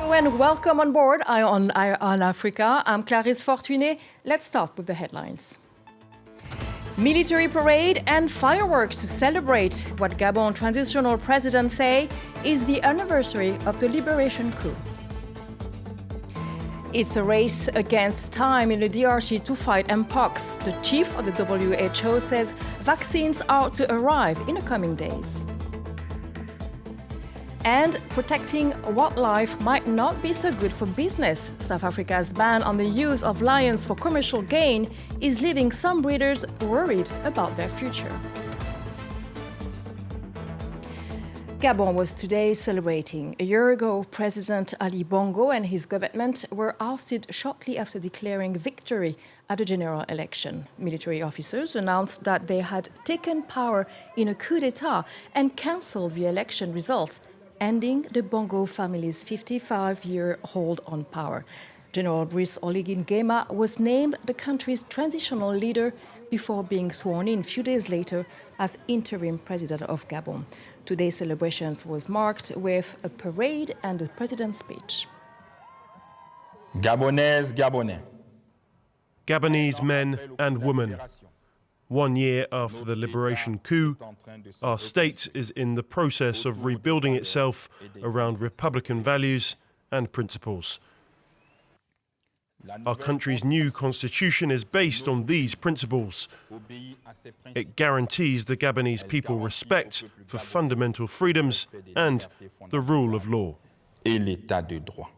Hello and welcome on board Eye on Africa. I'm Clarisse Fortuné. Let's start with the headlines. Military parade and fireworks to celebrate what Gabon transitional president say is the anniversary of the liberation coup. It's a race against time in the DRC to fight Mpox. The chief of the WHO says vaccines are to arrive in the coming days. And protecting wildlife might not be so good for business. South Africa's ban on the use of lions for commercial gain is leaving some breeders worried about their future. Gabon was today celebrating. A year ago, President Ali Bongo and his government were ousted shortly after declaring victory at the general election. Military officers announced that they had taken power in a coup d'etat and cancelled the election results, ending the Bongo family's 55-year hold on power. General Brice Oligui Nguema was named the country's transitional leader before being sworn in a few days later as interim president of Gabon. Today's celebrations was marked with a parade and the president's speech. Gabonese, Gabonais. Gabonese men and women. 1 year after the liberation coup, our state is in the process of rebuilding itself around republican values and principles. Our country's new constitution is based on these principles. It guarantees the Gabonese people respect for fundamental freedoms and the rule of law. Et l'état de droit.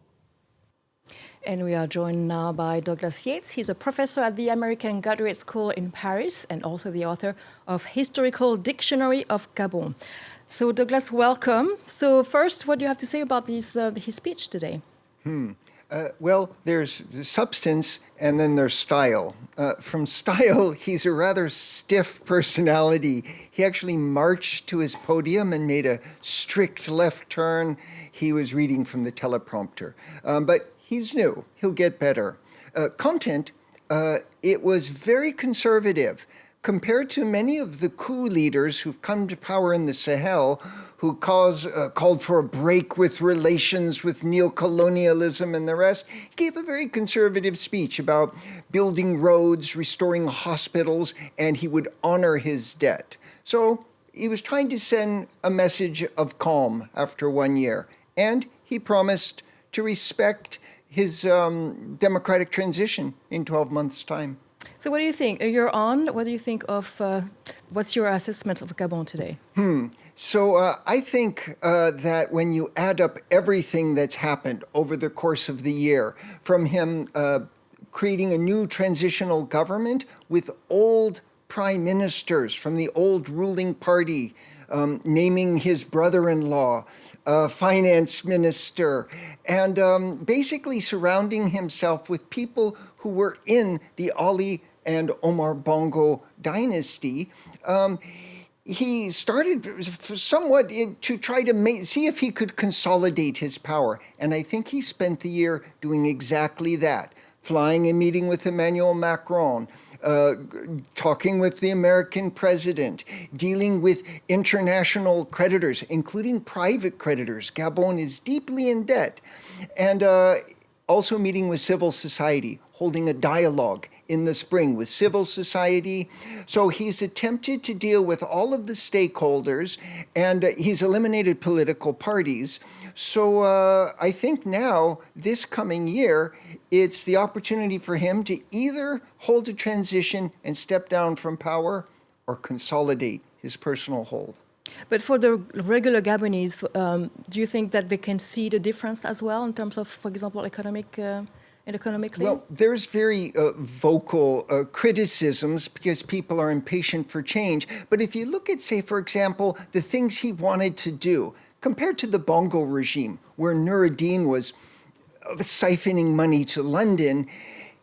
And we are joined now by Douglas Yates. He's a professor at the American Graduate School in Paris and also the author of Historical Dictionary of Gabon. So Douglas, welcome. So first, what do you have to say about his speech today? Well, there's substance and then there's style. From style, he's a rather stiff personality. He actually marched to his podium and made a strict left turn. He was reading from the teleprompter. But he's new. He'll get better. Content, it was very conservative. Compared to many of the coup leaders who've come to power in the Sahel, who called for a break with relations with neocolonialism and the rest, he gave a very conservative speech about building roads, restoring hospitals, and he would honor his debt. So he was trying to send a message of calm after 1 year, and he promised to respect his democratic transition in 12 months' time. So what do you think? You're on. What do you think of, what's your assessment of Gabon today? So I think that when you add up everything that's happened over the course of the year, from him creating a new transitional government with old prime ministers from the old ruling party, naming his brother-in-law, finance minister, and basically surrounding himself with people who were in the Ali and Omar Bongo dynasty. He started somewhat to try to see if he could consolidate his power. And I think he spent the year doing exactly that, flying and meeting with Emmanuel Macron, talking with the American president, dealing with international creditors, including private creditors. Gabon is deeply in debt. And also meeting with civil society, holding a dialogue in the spring with civil society. So he's attempted to deal with all of the stakeholders, and he's eliminated political parties. So I think now, this coming year, it's the opportunity for him to either hold a transition and step down from power or consolidate his personal hold. But for the regular Gabonese, do you think that they can see the difference as well in terms of, for example, economically? Well, there's very vocal criticisms because people are impatient for change. But if you look at, say, for example, the things he wanted to do, compared to the Bongo regime, where Nuruddin was siphoning money to London,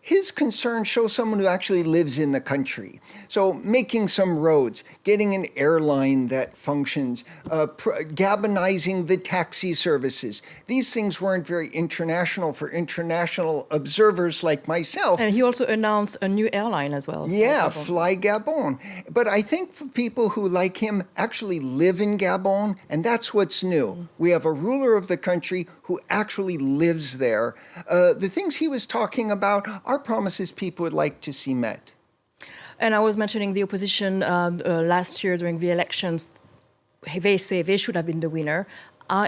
his concern shows someone who actually lives in the country. So making some roads, getting an airline that functions, Gabonizing the taxi services. These things weren't very international for international observers like myself. And he also announced a new airline as well. Yeah, Fly Gabon. But I think for people who, like him, actually live in Gabon, and that's what's new. We have a ruler of the country who actually lives there. The things he was talking about are promises people would like to see met. And I was mentioning the opposition last year during the elections. They say they should have been the winner.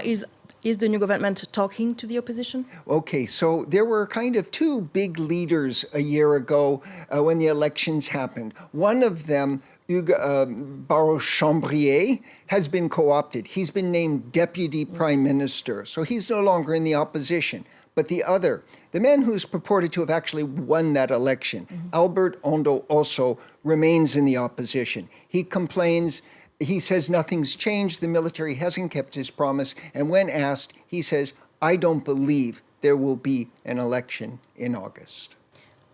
Is the new government talking to the opposition? Okay, so there were kind of two big leaders a year ago when the elections happened. One of them, Baro Chambrier, has been co-opted. He's been named deputy prime minister, so he's no longer in the opposition. But the other, the man who's purported to have actually won that election, Albert Ondo also remains in the opposition. He complains, he says nothing's changed, the military hasn't kept his promise, and when asked, he says, I don't believe there will be an election in August.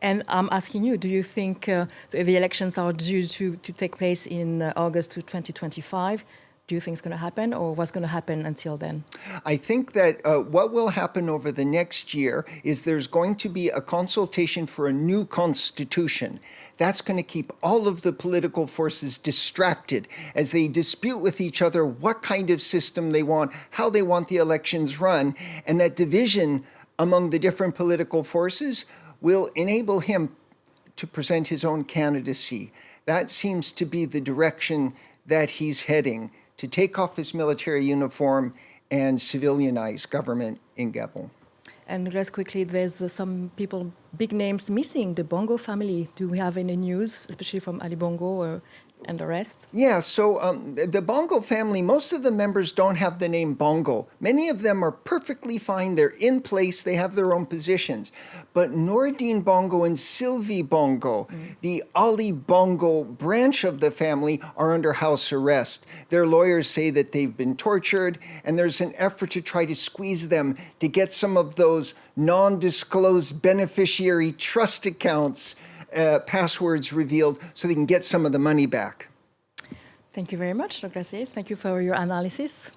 And I'm asking you, do you think the elections are due to take place in August 2025? Do you think it's going to happen, or what's going to happen until then? I think that what will happen over the next year is there's going to be a consultation for a new constitution. That's going to keep all of the political forces distracted as they dispute with each other what kind of system they want, how they want the elections run, and that division among the different political forces will enable him to present his own candidacy. That seems to be the direction that he's heading, to take off his military uniform and civilianize government in Gabon. And just quickly, there's some people, big names missing, the Bongo family. Do we have any news, especially from Ali Bongo and the rest? Yeah, so the Bongo family, most of the members don't have the name Bongo. Many of them are perfectly fine. They're in place. They have their own positions. But Nourdine Bongo and Sylvie Bongo, the Ali Bongo branch of the family, are under house arrest. Their lawyers say that they've been tortured, and there's an effort to try to squeeze them to get some of those non-disclosed beneficiary trust accounts passwords revealed so they can get some of the money back. Thank you very much, Douglas Yates. Thank you for your analysis,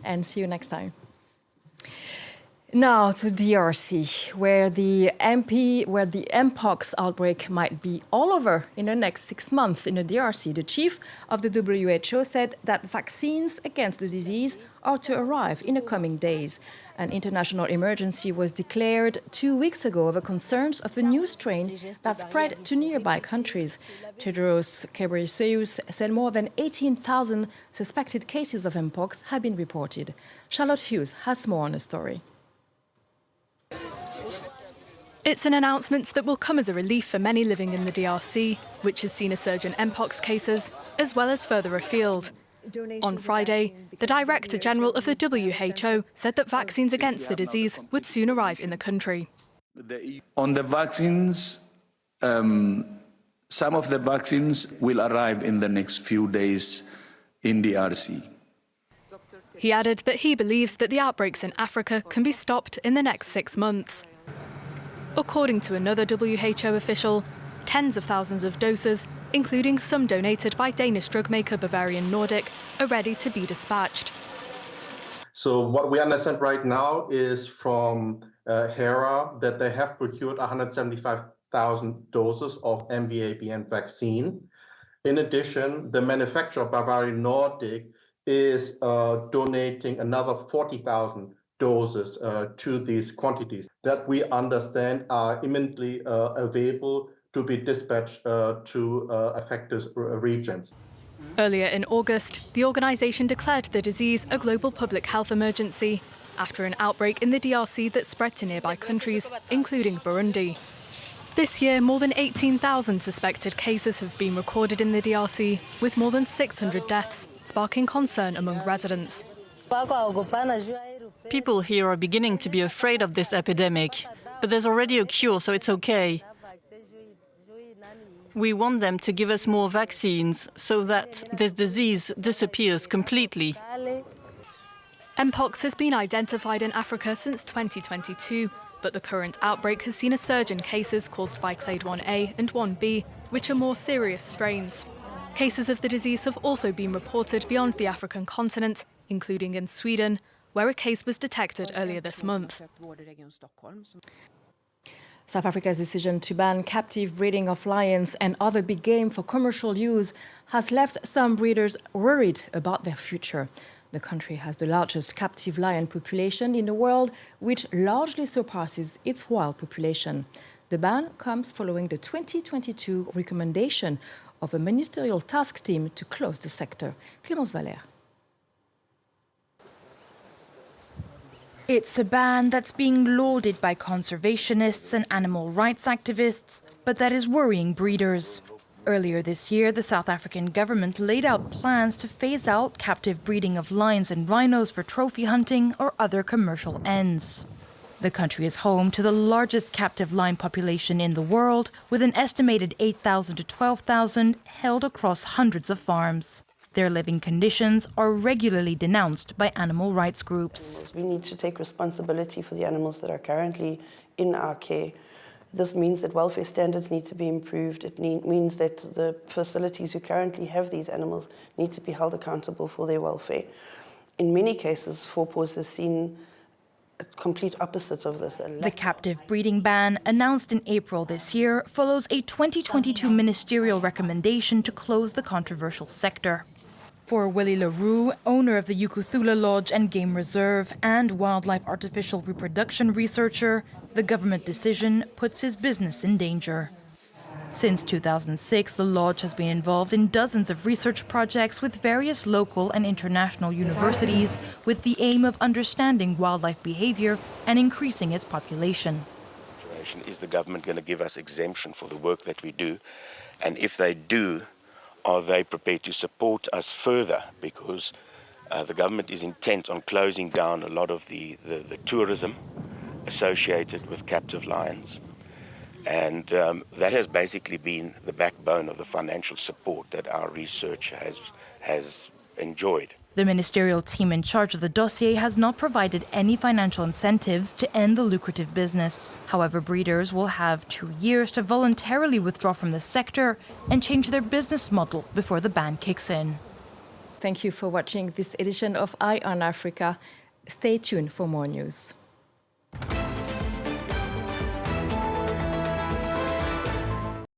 and see you next time. Now to DRC, where the Mpox outbreak might be all over in the next 6 months in the DRC. The chief of the WHO said that vaccines against the disease are to arrive in the coming days. An international emergency was declared 2 weeks ago over concerns of a new strain that spread to nearby countries. Tedros Ghebreyesus said more than 18,000 suspected cases of Mpox have been reported. Charlotte Hughes has more on the story. It's an announcement that will come as a relief for many living in the DRC, which has seen a surge in Mpox cases, as well as further afield. On Friday, the Director General of the WHO said that vaccines against the disease would soon arrive in the country. On the vaccines, some of the vaccines will arrive in the next few days in DRC. He added that he believes that the outbreaks in Africa can be stopped in the next 6 months. According to another WHO official, tens of thousands of doses, including some donated by Danish drug maker Bavarian Nordic, are ready to be dispatched. So what we understand right now is from HERA that they have procured 175,000 doses of MVA-BN vaccine. In addition, the manufacturer Bavarian Nordic is donating another 40,000 doses to these quantities that we understand are imminently available to be dispatched to affected regions. Earlier in August, the organisation declared the disease a global public health emergency after an outbreak in the DRC that spread to nearby countries, including Burundi. This year, more than 18,000 suspected cases have been recorded in the DRC, with more than 600 deaths, sparking concern among residents. People here are beginning to be afraid of this epidemic, but there's already a cure, so it's okay. We want them to give us more vaccines so that this disease disappears completely. Mpox has been identified in Africa since 2022, But the current outbreak has seen a surge in cases caused by clade 1A and 1B, which are more serious strains. Cases of the disease have also been reported beyond the African continent, including in Sweden, where a case was detected earlier this month. South Africa's decision to ban captive breeding of lions and other big game for commercial use has left some breeders worried about their future. The country has the largest captive lion population in the world, which largely surpasses its wild population. The ban comes following the 2022 recommendation of a ministerial task team to close the sector. Clémence Valère. It's a ban that's being lauded by conservationists and animal rights activists, but that is worrying breeders. Earlier this year, the South African government laid out plans to phase out captive breeding of lions and rhinos for trophy hunting or other commercial ends. The country is home to the largest captive lion population in the world, with an estimated 8,000 to 12,000 held across hundreds of farms. Their living conditions are regularly denounced by animal rights groups. We need to take responsibility for the animals that are currently in our care. This means that welfare standards need to be improved. It means that the facilities who currently have these animals need to be held accountable for their welfare. In many cases, Fourpaws has seen a complete opposite of this. The captive breeding ban, announced in April this year, follows a 2022 ministerial recommendation to close the controversial sector. For Willie LaRue, owner of the Ukuthula Lodge and Game Reserve and wildlife artificial reproduction researcher, the government decision puts his business in danger. Since 2006, the lodge has been involved in dozens of research projects with various local and international universities with the aim of understanding wildlife behavior and increasing its population. Is the government going to give us exemption for the work that we do? And if they do, are they prepared to support us further? Because the government is intent on closing down a lot of the tourism associated with captive lions. And that has basically been the backbone of the financial support that our research has enjoyed. The ministerial team in charge of the dossier has not provided any financial incentives to end the lucrative business. However, breeders will have 2 years to voluntarily withdraw from the sector and change their business model before the ban kicks in. Thank you for watching this edition of Eye on Africa. Stay tuned for more news.